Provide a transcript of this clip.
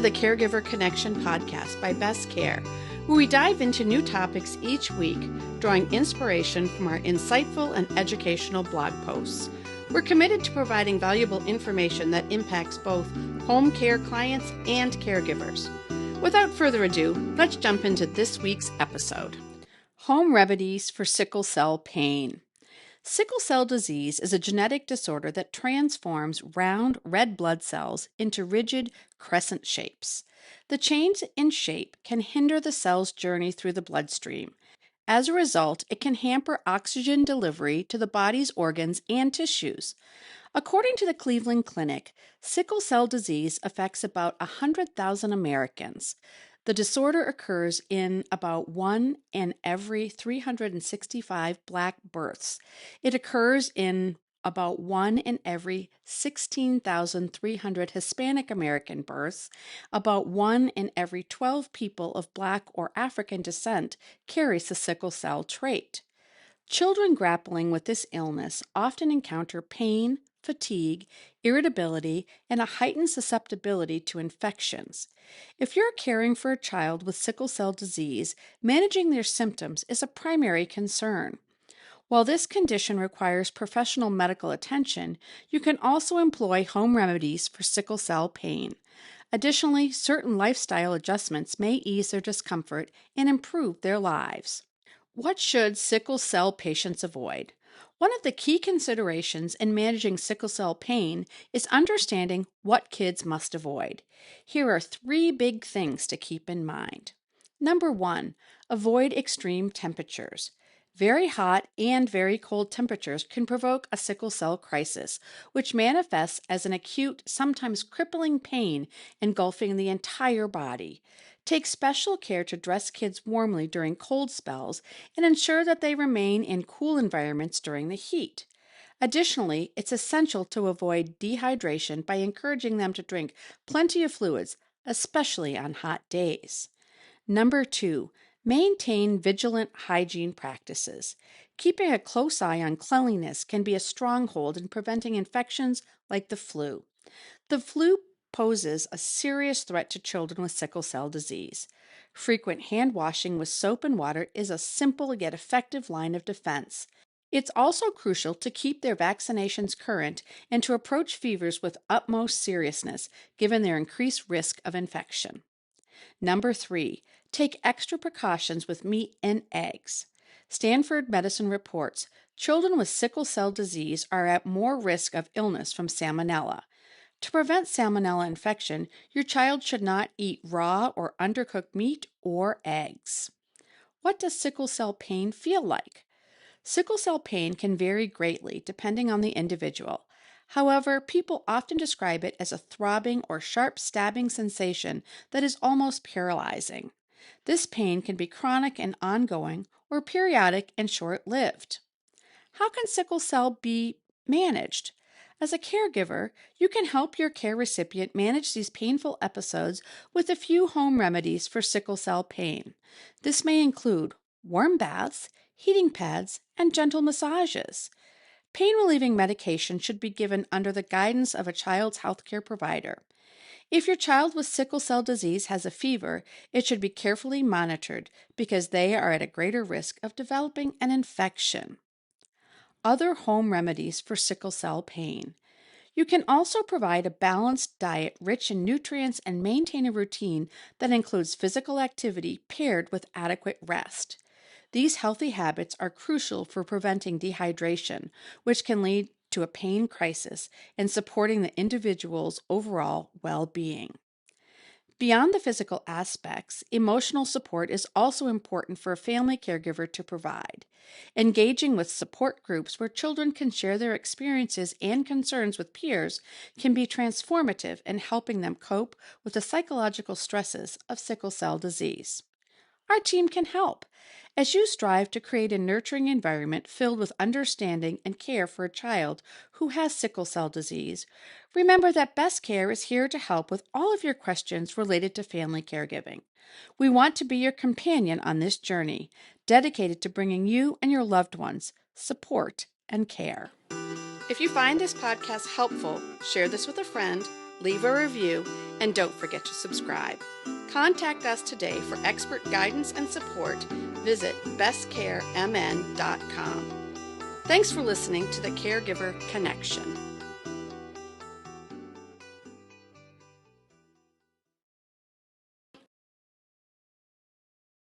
the Caregiver Connection podcast by Best Care, where we dive into new topics each week, drawing inspiration from our insightful and educational blog posts. We're committed to providing valuable information that impacts both home care clients and caregivers. Without further ado, let's jump into this week's episode. Home remedies for sickle cell pain. Sickle cell disease is a genetic disorder that transforms round red blood cells into rigid crescent shapes. The change in shape can hinder the cell's journey through the bloodstream. As a result, it can hamper oxygen delivery to the body's organs and tissues. According to the Cleveland Clinic, sickle cell disease affects about 100,000 Americans. The disorder occurs in about 1 in every 365 Black births. It occurs in about 1 in every 16,300 Hispanic American births. About 1 in every 12 people of Black or African descent carries the sickle cell trait. Children grappling with this illness often encounter pain, fatigue, irritability, and a heightened susceptibility to infections. If you're caring for a child with sickle cell disease, managing their symptoms is a primary concern. While this condition requires professional medical attention, you can also employ home remedies for sickle cell pain. Additionally, certain lifestyle adjustments may ease their discomfort and improve their lives. What should sickle cell patients avoid? One of the key considerations in managing sickle cell pain is understanding what kids must avoid. Here are 3 big things to keep in mind. Number 1, avoid extreme temperatures. Very hot and very cold temperatures can provoke a sickle cell crisis, which manifests as an acute, sometimes crippling pain engulfing the entire body. Take special care to dress kids warmly during cold spells and ensure that they remain in cool environments during the heat. Additionally, it's essential to avoid dehydration by encouraging them to drink plenty of fluids, especially on hot days. Number 2, maintain vigilant hygiene practices. Keeping a close eye on cleanliness can be a stronghold in preventing infections like the flu. The flu poses a serious threat to children with sickle cell disease. Frequent hand washing with soap and water is a simple yet effective line of defense. It's also crucial to keep their vaccinations current and to approach fevers with utmost seriousness, given their increased risk of infection. Number 3, take extra precautions with meat and eggs. Stanford Medicine reports children with sickle cell disease are at more risk of illness from salmonella. To prevent salmonella infection, your child should not eat raw or undercooked meat or eggs. What does sickle cell pain feel like? Sickle cell pain can vary greatly depending on the individual. However, people often describe it as a throbbing or sharp stabbing sensation that is almost paralyzing. This pain can be chronic and ongoing or periodic and short-lived. How can sickle cell be managed? As a caregiver, you can help your care recipient manage these painful episodes with a few home remedies for sickle cell pain. This may include warm baths, heating pads, and gentle massages. Pain-relieving medication should be given under the guidance of a child's healthcare provider. If your child with sickle cell disease has a fever, it should be carefully monitored because they are at a greater risk of developing an infection. Other home remedies for sickle cell pain. You can also provide a balanced diet rich in nutrients and maintain a routine that includes physical activity paired with adequate rest. These healthy habits are crucial for preventing dehydration, which can lead to a pain crisis, and supporting the individual's overall well-being. Beyond the physical aspects, emotional support is also important for a family caregiver to provide. Engaging with support groups where children can share their experiences and concerns with peers can be transformative in helping them cope with the psychological stresses of sickle cell disease. Our team can help. As you strive to create a nurturing environment filled with understanding and care for a child who has sickle cell disease, remember that Best Care is here to help with all of your questions related to family caregiving. We want to be your companion on this journey, dedicated to bringing you and your loved ones support and care. If you find this podcast helpful, share this with a friend, leave a review, and don't forget to subscribe. Contact us today for expert guidance and support. Visit bestcaremn.com. Thanks for listening to the Caregiver Connection.